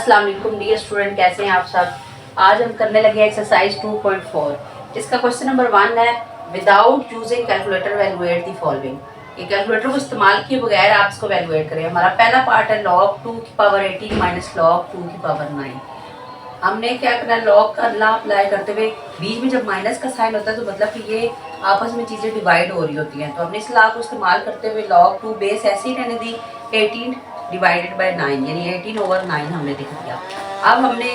अस्सलाम वालेकुम dear student, कैसे हैं आप सब। आज हम करने लगे एक्सरसाइज 2.4। इसका क्वेश्चन नंबर 1 है, without using calculator valuate the following. ये कैलकुलेटर को इस्तेमाल किए बगैर आप इसको वैल्यूएट करें। हमारा पहला पार्ट है log 2 की पावर 18 माइनस log 2 की पावर 9। हमने क्या करना है, लॉग का ला अप्लाई करते हुए बीच में जब माइनस का साइन होता है तो मतलब कि ये आपस में चीज़ें डिवाइड हो रही होती हैं। तो हमने इस ला को इस्तेमाल करते हुए log 2 बेस ऐसे ही रहने दी 18 डिवाइडेड बाय 9, यानी 18/9 हमने लिख दिया। अब हमने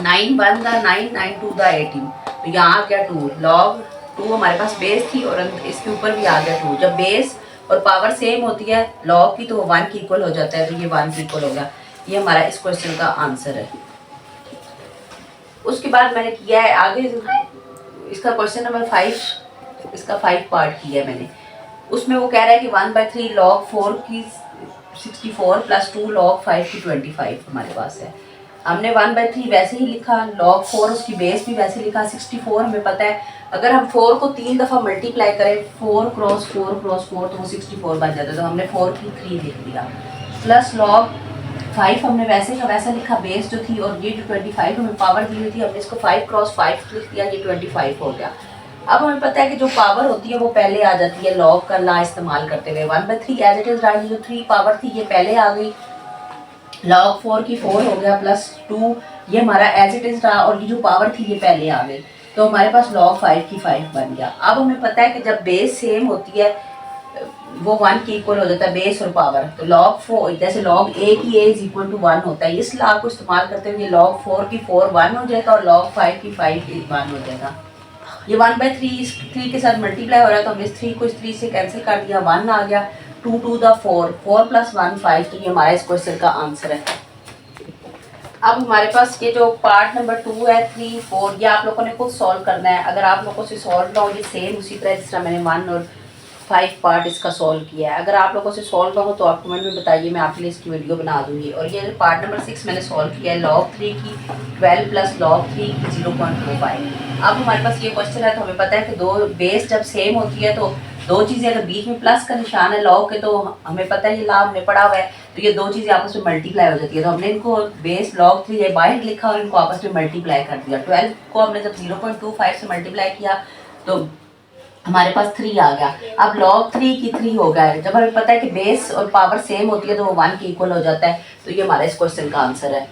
9 1 द 9 9 2 द 18, तो यहाँ आ गया 2। log 2 हमारे पास बेस थी और इसके ऊपर भी आ गया 2। जब बेस और पावर सेम होती है log की तो वो 1 की इक्वल हो जाता है, तो ये 1 की इक्वल हो गया। ये हमारा इस क्वेश्चन का आंसर है। उसके बाद मैंने किया है आगे इसका क्वेश्चन नंबर 5, इसका 5 पार्ट किया है मैंने। उसमें वो कह रहा है कि 1/3 log 4 की 64 प्लस 2 log 5 की 25 हमारे पास है। हमने 1/3 वैसे ही लिखा, log 4 उसकी बेस भी वैसे लिखा। 64 हमें पता है अगर हम 4 को 3 दफ़ा मल्टीप्लाई करें 4 क्रॉस 4 क्रॉस 4 तो वो 64 बन जाता है, तो हमने 4 की 3 लिख दिया। प्लस log 5 हमने वैसे का वैसा लिखा, बेस जो थी, और ये जो 25 हमें पावर दी हुई थी हमने इसको 5 क्रॉस 5 लिख दिया, ये 25 हो गया। अब हमें पता है कि जो पावर होती है वो पहले आ जाती है log का ला इस्तेमाल करते हुए। 1/3 एज इट इज रहा, जो 3 पावर थी ये पहले आ गई, log 4 की 4 हो गया प्लस 2 ये हमारा एज इट इज रहा, और ये जो पावर थी ये पहले आ गई, तो हमारे पास log 5 की 5 बन गया। अब हमें पता है कि जब बेस सेम होती है वो 1 की इक्वल हो जाता है, बेस और पावर। तो log 4 जैसे log a की a इज इक्वल टू 1 होता है, इस लॉ को इस्तेमाल करते हुए log 4 की 4 1 हो जाएगा और log 5 की 5 1 हो जाएगा। ये 1/3 इस 3 के साथ मल्टीप्लाई हो रहा है, तो हम इस 3 को इस 3 से कैंसिल कर दिया, 1 आ गया। 2 2 द 4 4 प्लस 1 5, तो ये हमारा इस क्वेश्चन का आंसर है। अब हमारे पास ये जो पार्ट नंबर 2 है 3 4, ये आप लोगों ने खुद सॉल्व करना है। अगर आप लोगों से सॉल्व ना हो, ये सेम उसी तरह जिस तरह मैंने 1 और 5 पार्ट इसका सॉल्व किया है। अगर आप लोगों से सॉल्व ना हो तो आप कमेंट में बताइए, मैं आपके लिए इसकी वीडियो बना दूंगी। और ये पार्ट नंबर 6 मैंने सॉल्व किया है, log 3 की 12 प्लस log 3 की 0.25। अब हमारे पास ये क्वेश्चन है, तो हमें पता है कि दो बेस जब सेम होती है तो दो चीज़ें, अगर बीच में प्लस का निशान है log के, तो हमें पता है ये ला हमने पढ़ा हुआ है, तो ये दो चीज़ें आपस में मल्टीप्लाई हो जाती है। तो हमने इनको बेस log 3 बाहर लिखा और इनको आपस में मल्टीप्लाई कर दिया। 12 को हमने जब 0.25 से मल्टीप्लाई किया तो हमारे पास 3 आ गया। अब log 3 की 3 हो गया है। जब हमें पता है कि बेस और पावर सेम होती है तो वो 1 की इक्वल हो जाता है, तो ये हमारा इस क्वेश्चन का आंसर है।